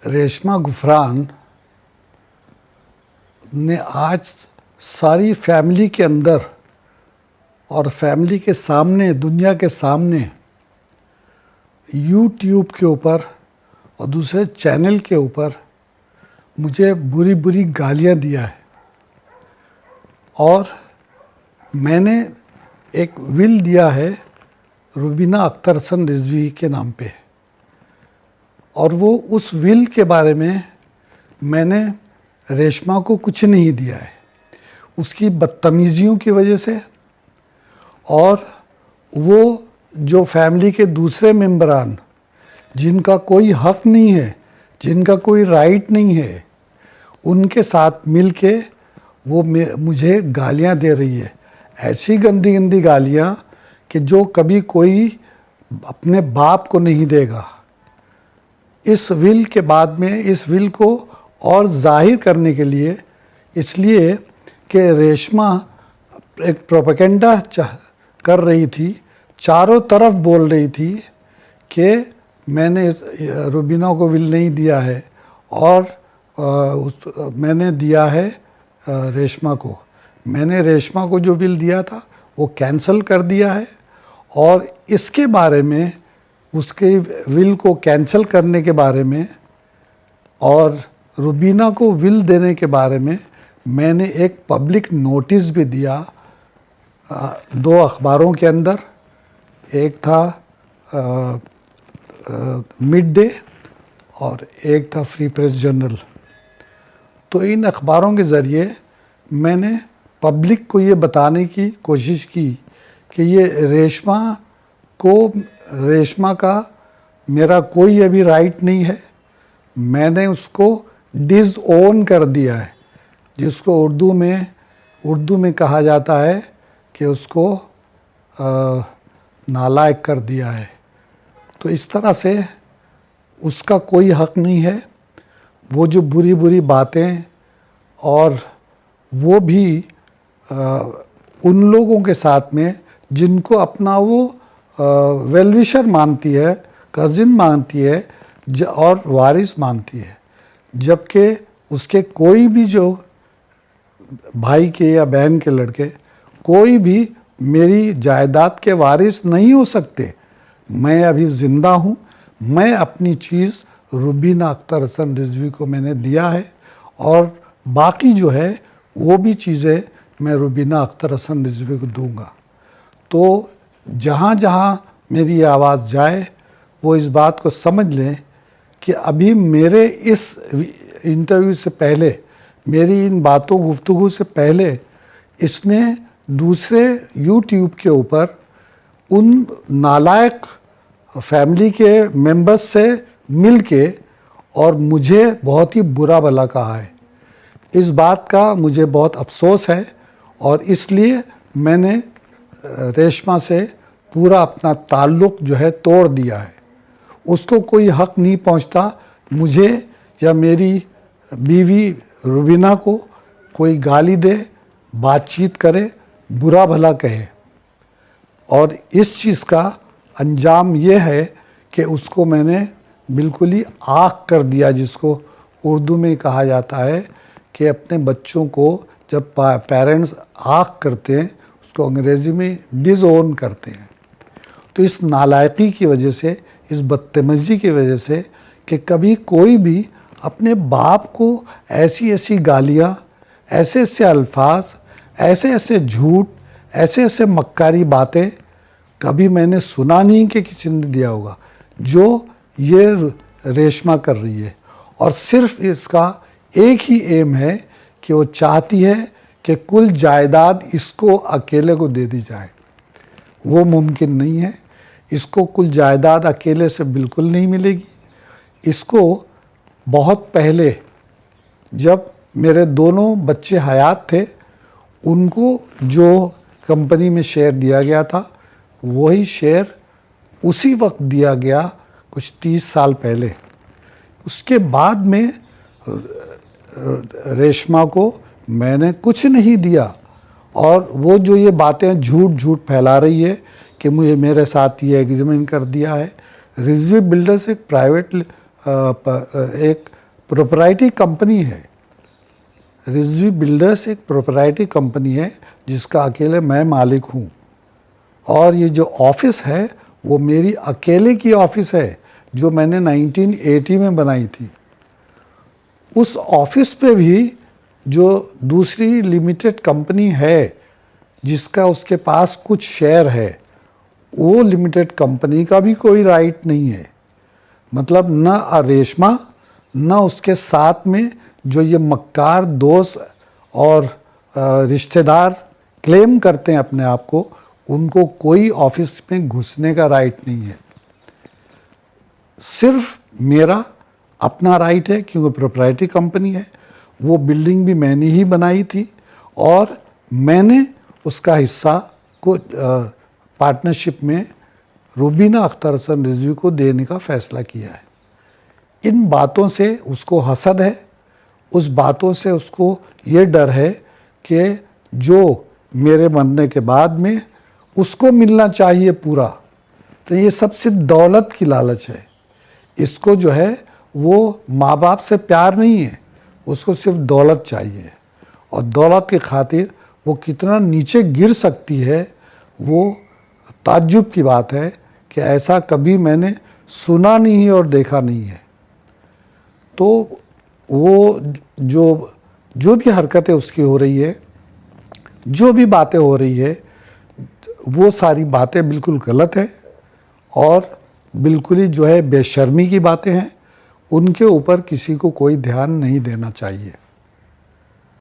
रेशमा गुफरान ने आज सारी फैमिली के अंदर और फैमिली के सामने, दुनिया के सामने, यूट्यूब के ऊपर और दूसरे चैनल के ऊपर मुझे बुरी बुरी गालियाँ दिया है। और मैंने एक विल दिया है रुबीना अख्तर हसन रिजवी के नाम पे, और वो उस विल के बारे में मैंने रेशमा को कुछ नहीं दिया है। उसकी बदतमीज़ियों की वजह से और वो जो फैमिली के दूसरे मेंबरान जिनका कोई हक नहीं है, जिनका कोई राइट नहीं है, उनके साथ मिलके वो मुझे गालियाँ दे रही है। ऐसी गंदी गंदी गालियाँ कि जो कभी कोई अपने बाप को नहीं देगा। इस विल के बाद में इस विल को और जाहिर करने के लिए, इसलिए कि रेशमा एक प्रोपेगेंडा कर रही थी, चारों तरफ बोल रही थी कि मैंने रुबीना को विल नहीं दिया है और मैंने दिया है रेशमा को। मैंने रेशमा को जो विल दिया था वो कैंसिल कर दिया है, और इसके बारे में, उसके विल को कैंसिल करने के बारे में और रुबीना को विल देने के बारे में मैंने एक पब्लिक नोटिस भी दिया 2 अखबारों के अंदर। एक था मिड डे और एक था फ्री प्रेस जर्नल। तो इन अखबारों के ज़रिए मैंने पब्लिक को ये बताने की कोशिश की कि ये रेशमा का मेरा कोई अभी राइट नहीं है। मैंने उसको डिसओन कर दिया है, जिसको उर्दू में कहा जाता है कि उसको नालायक कर दिया है। तो इस तरह से उसका कोई हक नहीं है। वो जो बुरी बुरी बातें, और वो भी उन लोगों के साथ में जिनको अपना वो वेलविशर मानती है, कज़िन मानती है और वारिस मानती है, जबकि उसके कोई भी जो भाई के या बहन के लड़के कोई भी मेरी जायदाद के वारिस नहीं हो सकते। मैं अभी ज़िंदा हूँ। मैं अपनी चीज़ रुबीना अख्तर हसन रिजवी को मैंने दिया है, और बाकी जो है वो भी चीज़ें मैं रुबीना अख्तर हसन रिजवी को दूंगा। तो जहाँ जहाँ मेरी आवाज़ जाए वो इस बात को समझ लें कि अभी मेरे इस इंटरव्यू से पहले, मेरी इन गुफ्तगू से पहले, इसने दूसरे यूट्यूब के ऊपर उन नालायक फैमिली के मेंबर्स से मिल के और मुझे बहुत ही बुरा भला कहा है। इस बात का मुझे बहुत अफसोस है, और इसलिए मैंने रेशमा से पूरा अपना ताल्लुक़ जो है तोड़ दिया है। उसको कोई हक नहीं पहुंचता मुझे या मेरी बीवी रुबीना को कोई गाली दे, बातचीत करे, बुरा भला कहे। और इस चीज़ का अंजाम ये है कि उसको मैंने बिल्कुल ही आग कर दिया, जिसको उर्दू में कहा जाता है कि अपने बच्चों को जब पेरेंट्स आग करते हैं उसको अंग्रेज़ी में डिसओन करते हैं। तो इस नालायकी की वजह से, इस बदतमीज़ी की वजह से कि कभी कोई भी अपने बाप को ऐसी ऐसी गालियाँ, ऐसे ऐसे अल्फाज, ऐसे ऐसे झूठ, ऐसे ऐसे मक्कारी बातें कभी मैंने सुना नहीं कि किसी ने दिया होगा, जो ये रेशमा कर रही है। और सिर्फ इसका एक ही एम है कि वो चाहती है कि कुल जायदाद इसको अकेले को दे दी जाए। वो मुमकिन नहीं है। इसको कुल जायदाद अकेले से बिल्कुल नहीं मिलेगी। इसको बहुत पहले, जब मेरे दोनों बच्चे हयात थे, उनको जो कंपनी में शेयर दिया गया था वही शेयर उसी वक्त दिया गया, कुछ 30 साल पहले। उसके बाद में रेशमा को मैंने कुछ नहीं दिया, और वो जो ये बातें झूठ फैला रही है कि मुझे मेरे साथ ये एग्रीमेंट कर दिया है। रिजवी बिल्डर्स एक प्राइवेट एक प्रोप्राइटरी कंपनी है। रिजवी बिल्डर्स एक प्रोप्राइटरी कंपनी है जिसका अकेले मैं मालिक हूँ, और ये जो ऑफिस है वो मेरी अकेले की ऑफिस है जो मैंने 1980 में बनाई थी। उस ऑफिस पे भी जो दूसरी लिमिटेड कंपनी है जिसका उसके पास कुछ शेयर है, वो लिमिटेड कंपनी का भी कोई राइट नहीं है। मतलब न रेशमा न उसके साथ में जो ये मक्कार दोस्त और रिश्तेदार क्लेम करते हैं अपने आप को, उनको कोई ऑफिस में घुसने का राइट नहीं है। सिर्फ मेरा अपना राइट है, क्योंकि प्रोप्राइटरी कंपनी है। वो बिल्डिंग भी मैंने ही बनाई थी और मैंने उसका हिस्सा को पार्टनरशिप में रुबीना अख्तर हसन रिजवी को देने का फैसला किया है। इन बातों से उसको हसद है, उस बातों से उसको ये डर है कि जो मेरे मरने के बाद में उसको मिलना चाहिए पूरा। तो ये सब सिर्फ दौलत की लालच है। इसको जो है वो माँ बाप से प्यार नहीं है, उसको सिर्फ दौलत चाहिए, और दौलत की खातिर वो कितना नीचे गिर सकती है वो ताज्जुब की बात है कि ऐसा कभी मैंने सुना नहीं है और देखा नहीं है। तो वो जो भी हरकतें उसकी हो रही है, जो भी बातें हो रही है, वो सारी बातें बिल्कुल गलत है और बिल्कुल ही जो है बेशर्मी की बातें हैं। उनके ऊपर किसी को कोई ध्यान नहीं देना चाहिए।